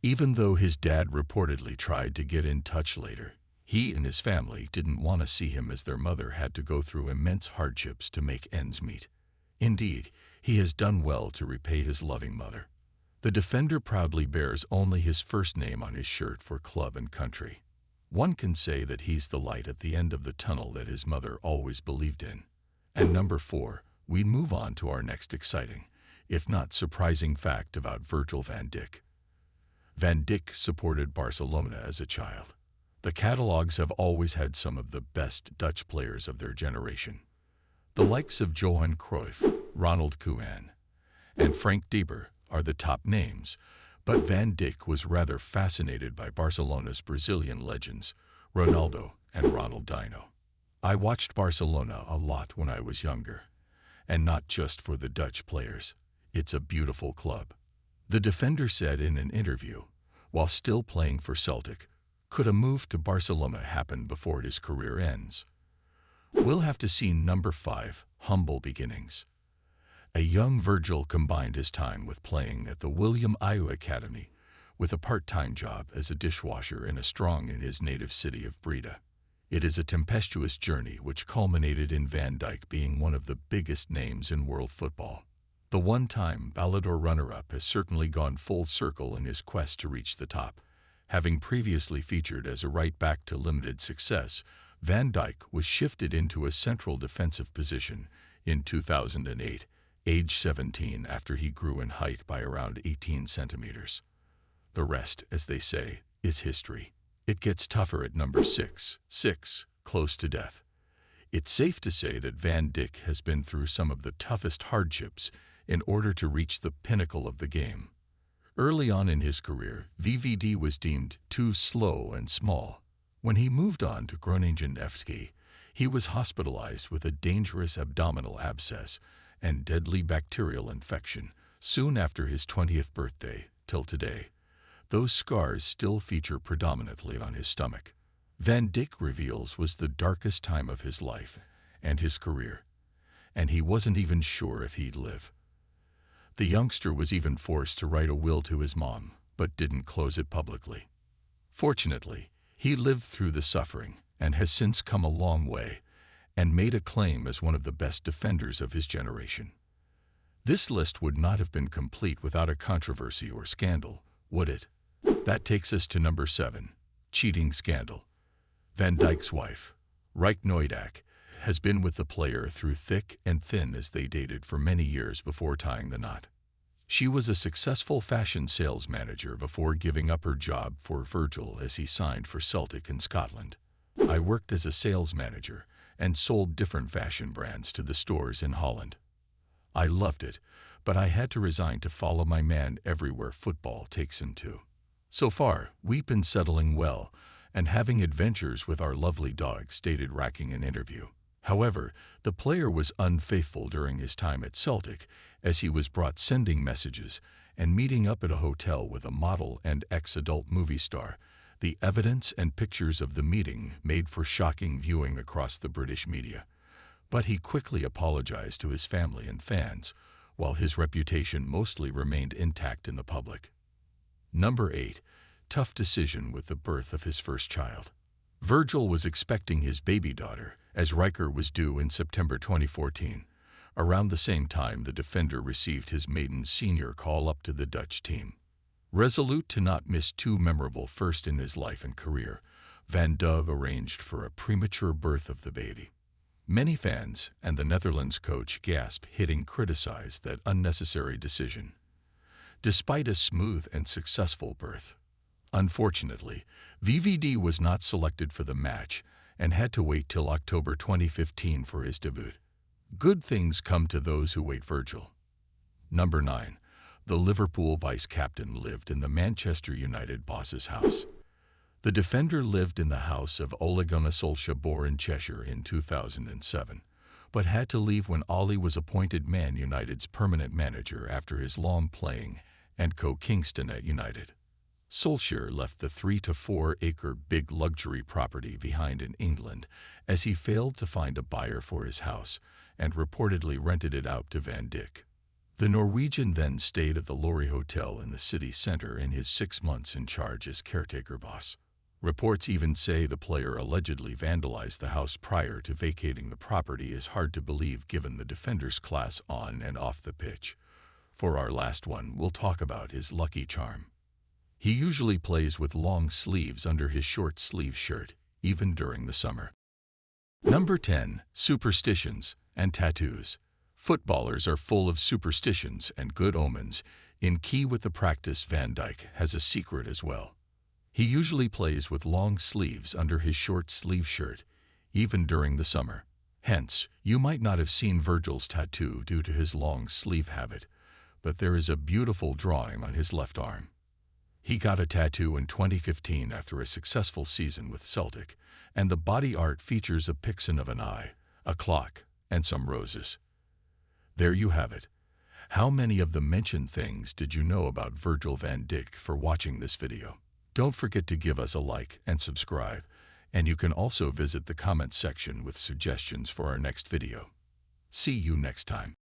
Even though his dad reportedly tried to get in touch later, he and his family didn't want to see him as their mother had to go through immense hardships to make ends meet. Indeed, he has done well to repay his loving mother. The defender proudly bears only his first name on his shirt for club and country. One can say that he's the light at the end of the tunnel that his mother always believed in. And number 4, we move on to our next exciting, if not surprising fact about Virgil van Dijk. Van Dijk supported Barcelona as a child. The catalogs have always had some of the best Dutch players of their generation. The likes of Johan Cruyff, Ronald Koeman, and Frank de Boer are the top names, but Van Dijk was rather fascinated by Barcelona's Brazilian legends, Ronaldo and Ronaldinho. I watched Barcelona a lot when I was younger, and not just for the Dutch players. It's a beautiful club. The defender said in an interview, while still playing for Celtic, could a move to Barcelona happen before his career ends? We'll have to see. Number 5, humble beginnings. A young Virgil combined his time with playing at the William Ayew Academy with a part-time job as a dishwasher in a strong in his native city of Breda. It is a tempestuous journey which culminated in Van Dijk being one of the biggest names in world football. The one-time Ballon d'Or runner-up has certainly gone full circle in his quest to reach the top. Having previously featured as a right-back to limited success, Van Dijk was shifted into a central defensive position in 2008, age 17, after he grew in height by around 18 centimeters. The rest, as they say, is history. It gets tougher at number 6, close to death. It's safe to say that Van Dijk has been through some of the toughest hardships in order to reach the pinnacle of the game. Early on in his career, VVD was deemed too slow and small. When he moved on to Groningen FC, he was hospitalized with a dangerous abdominal abscess and deadly bacterial infection soon after his 20th birthday till today. Those scars still feature predominantly on his stomach. Van Dijk reveals was the darkest time of his life and his career, and he wasn't even sure if he'd live. The youngster was even forced to write a will to his mom, but didn't close it publicly. Fortunately, he lived through the suffering and has since come a long way and made a claim as one of the best defenders of his generation. This list would not have been complete without a controversy or scandal, would it? That takes us to number 7, cheating scandal. Van Dijk's wife, Rijk Nooidak, has been with the player through thick and thin as they dated for many years before tying the knot. She was a successful fashion sales manager before giving up her job for Virgil as he signed for Celtic in Scotland. I worked as a sales manager and sold different fashion brands to the stores in Holland. I loved it, but I had to resign to follow my man everywhere football takes him to. So far, we've been settling well and having adventures with our lovely dog, stated Rijk in an interview. However, the player was unfaithful during his time at Celtic, as he was brought sending messages and meeting up at a hotel with a model and ex-adult movie star. The evidence and pictures of the meeting made for shocking viewing across the British media. But he quickly apologized to his family and fans, while his reputation mostly remained intact in the public. Number 8, tough decision with the birth of his first child. Virgil was expecting his baby daughter, as Rijk was due in September 2014. Around the same time, the defender received his maiden senior call-up to the Dutch team. Resolute to not miss two memorable firsts in his life and career, Van Dijk arranged for a premature birth of the baby. Many fans and the Netherlands coach Gasp Hiddink criticized that unnecessary decision, despite a smooth and successful birth. Unfortunately, VVD was not selected for the match and had to wait till October 2015 for his debut. Good things come to those who wait. Virgil. Number 9. The Liverpool vice-captain lived in the Manchester United boss's house. The defender lived in the house of Ole Gunnar Solskjaer in Cheshire in 2007, but had to leave when Ole was appointed Man United's permanent manager after his long playing and co-Kingston at United. Solskjaer left the 3 to 4 acre big luxury property behind in England as he failed to find a buyer for his house and reportedly rented it out to Van Dijk. The Norwegian then stayed at the Lorry Hotel in the city center in his 6 months in charge as caretaker boss. Reports even say the player allegedly vandalized the house prior to vacating the property is hard to believe given the defender's class on and off the pitch. For our last one, we'll talk about his lucky charm. He usually plays with long sleeves under his short sleeve shirt, even during the summer. Number 10. Superstitions and tattoos. Footballers are full of superstitions and good omens. In key with the practice, Van Dijk has a secret as well. He usually plays with long sleeves under his short sleeve shirt, even during the summer. Hence, you might not have seen Virgil's tattoo due to his long sleeve habit, but there is a beautiful drawing on his left arm. He got a tattoo in 2015 after a successful season with Celtic, and the body art features a picture of an eye, a clock, and some roses. There you have it. How many of the mentioned things did you know about Virgil van Dijk for watching this video? Don't forget to give us a like and subscribe, and you can also visit the comment section with suggestions for our next video. See you next time.